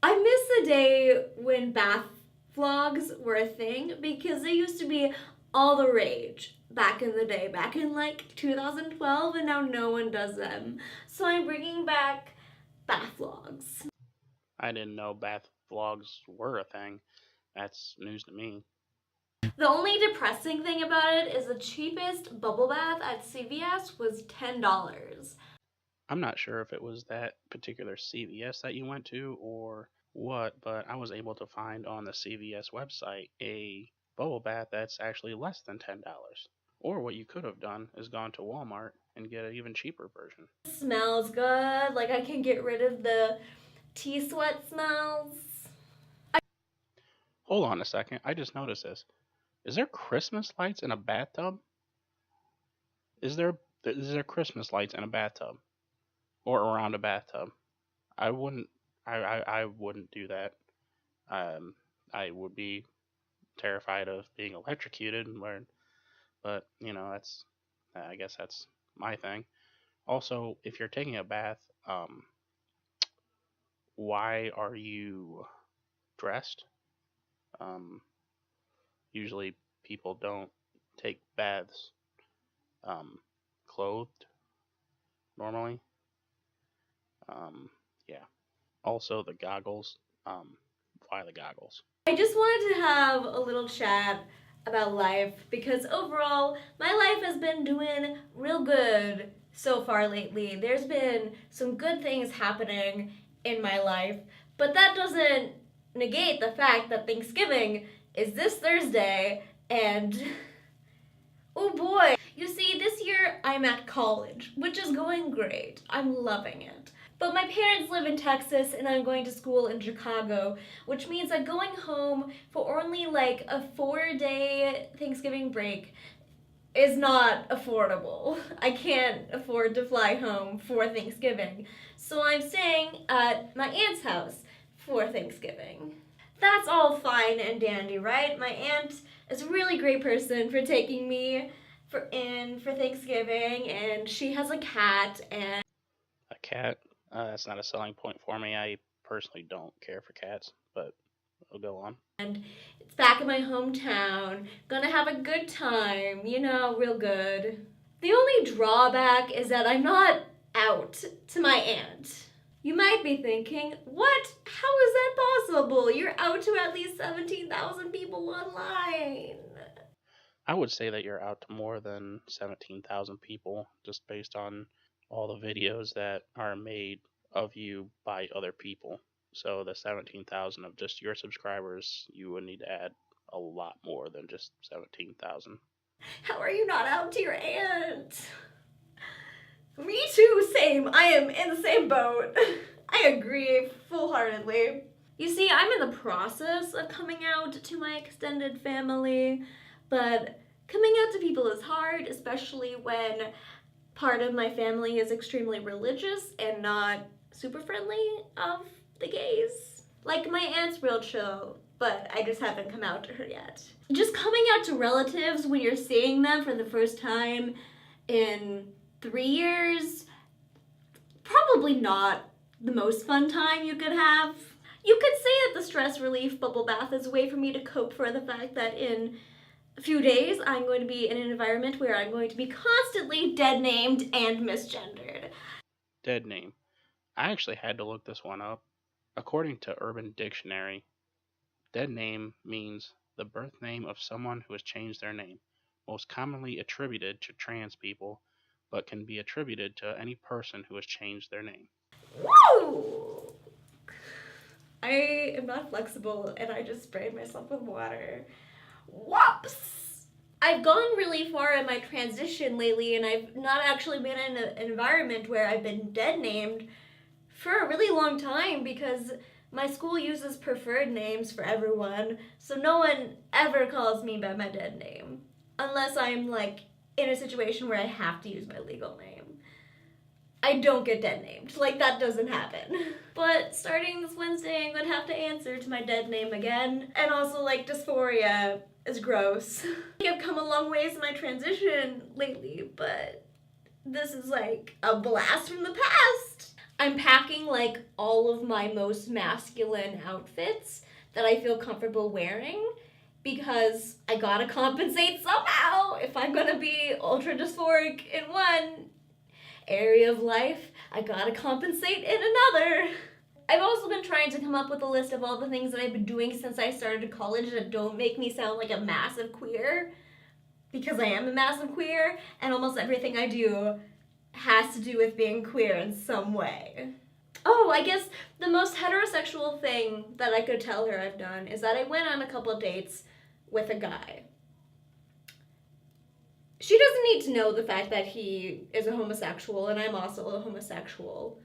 I miss the day when bath vlogs were a thing because they used to be all the rage back in the day, back in like 2012, and now no one does them. So I'm bringing back bath vlogs. I didn't know bath vlogs were a thing. That's news to me. The only depressing thing about it is the cheapest bubble bath at CVS was $10. I'm not sure if it was that particular CVS that you went to or what, but I was able to find on the CVS website a bubble bath that's actually less than $10. Or what you could have done is gone to Walmart and get an even cheaper version. It smells good. Like I can get rid of the tea sweat smells. Hold on a second, I just noticed this. Is there Christmas lights in a bathtub? Is there Christmas lights in a bathtub or around a bathtub? I wouldn't. I wouldn't do that. Um, I would be terrified of being electrocuted and learn. But that's. I guess that's my thing. Also, if you're taking a bath, why are you dressed? Um, Usually people don't take baths um, clothed normally. Um, yeah. Also the goggles. Why the goggles? I just wanted to have a little chat about life because overall, my life has been doing real good so far lately. There's been some good things happening in my life, but that doesn't negate the fact that Thanksgiving is this Thursday and oh boy. You see, this year I'm at college, which is going great. I'm loving it. But my parents live in Texas and I'm going to school in Chicago, which means that going home for only like a 4-day Thanksgiving break is not affordable. I can't afford to fly home for Thanksgiving. So I'm staying at my aunt's house for Thanksgiving. That's all fine and dandy, right? My aunt is a really great person for taking me for Thanksgiving, and she has a cat, and A cat. That's not a selling point for me. I personally don't care for cats, but we'll go on. it's back in my hometown. Gonna have a good time, real good. The only drawback is that I'm not out to my aunt. You might be thinking, what? How is that possible? You're out to at least 17,000 people online. I would say that you're out to more than 17,000 people just based on all the videos that are made of you by other people. So the 17,000 of just your subscribers, you would need to add a lot more than just 17,000. How are you not out to your aunt? Me too, same. I am in the same boat. I agree full-heartedly. You see, I'm in the process of coming out to my extended family, but coming out to people is hard, especially when part of my family is extremely religious and not super friendly of the gays. Like, my aunt's real chill, but I just haven't come out to her yet. Just coming out to relatives when you're seeing them for the first time in 3 years, probably not the most fun time you could have. You could say that the stress relief bubble bath is a way for me to cope for the fact that in a few days I'm going to be in an environment where I'm going to be constantly dead named and misgendered. Dead name. I actually had to look this one up. According to Urban Dictionary, dead name means the birth name of someone who has changed their name, most commonly attributed to trans people, but can be attributed to any person who has changed their name. Woo! I am not flexible and I just sprayed myself with water. Whoops! I've gone really far in my transition lately and I've not actually been in an environment where I've been dead named for a really long time because my school uses preferred names for everyone, so no one ever calls me by my dead name. Unless I'm like in a situation where I have to use my legal name. I don't get dead named. Like, that doesn't happen. But starting this Wednesday, I'm gonna have to answer to my dead name again. And also, like, dysphoria is gross. I've come a long ways in my transition lately, but this is like a blast from the past. I'm packing like all of my most masculine outfits that I feel comfortable wearing because I gotta compensate somehow. If I'm gonna be ultra dysphoric in one area of life, I gotta compensate in another. I've also been trying to come up with a list of all the things that I've been doing since I started college that don't make me sound like a massive queer, because I am a massive queer, and almost everything I do has to do with being queer in some way. Oh, I guess the most heterosexual thing that I could tell her I've done is that I went on a couple of dates with a guy. She doesn't need to know the fact that he is a homosexual and I'm also a homosexual.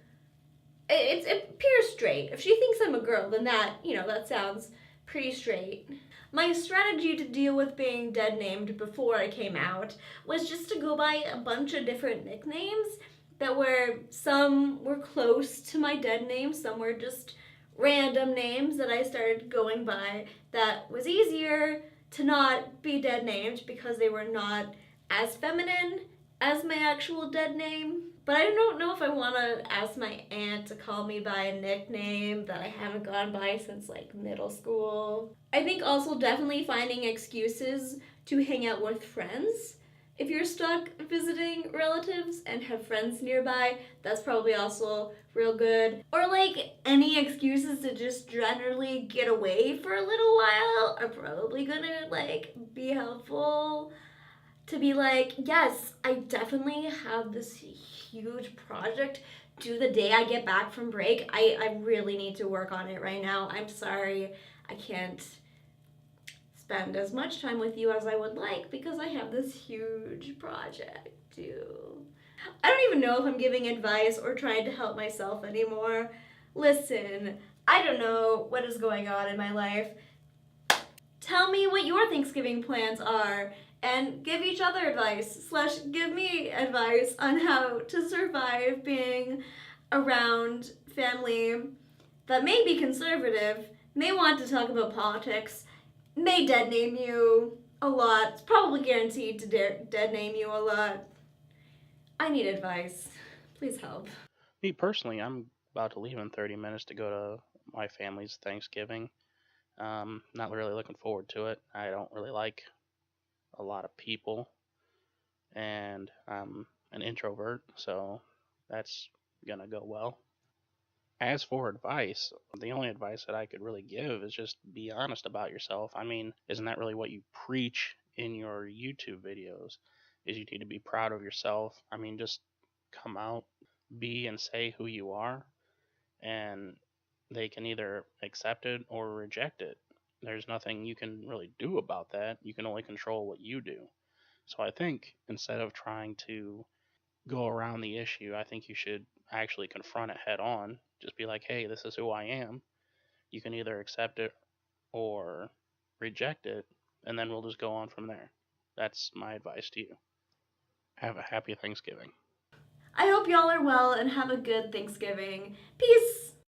It appears straight. If she thinks I'm a girl, then that sounds pretty straight. My strategy to deal with being dead named before I came out was just to go by a bunch of different nicknames that were, some were close to my dead name, some were just random names that I started going by that was easier to not be dead named because they were not as feminine as my actual dead name. But I don't know if I want to ask my aunt to call me by a nickname that I haven't gone by since like middle school. I think also definitely finding excuses to hang out with friends. If you're stuck visiting relatives and have friends nearby, that's probably also real good. Or like any excuses to just generally get away for a little while are probably gonna like be helpful. To be like, yes, I definitely have this huge project due the day I get back from break. I really need to work on it right now. I'm sorry I can't spend as much time with you as I would like because I have this huge project due. I don't even know if I'm giving advice or trying to help myself anymore. Listen, I don't know what is going on in my life. Tell me what your Thanksgiving plans are and give each other advice / give me advice on how to survive being around family that may be conservative, may want to talk about politics, may dead name you a lot. It's probably guaranteed to dead name you a lot. I need advice. Please help. Me personally, I'm about to leave in 30 minutes to go to my family's Thanksgiving. Not really looking forward to it. I don't really like a lot of people, and I'm an introvert, so that's gonna go well. As for advice, the only advice that I could really give is just be honest about yourself. I mean, isn't that really what you preach in your YouTube videos? Is you need to be proud of yourself. I mean, just come out, be and say who you are, and they can either accept it or reject it. There's nothing you can really do about that. You can only control what you do. So I think instead of trying to go around the issue, I think you should actually confront it head on. Just be like, hey, this is who I am. You can either accept it or reject it, and then we'll just go on from there. That's my advice to you. Have a happy Thanksgiving. I hope y'all are well and have a good Thanksgiving. Peace!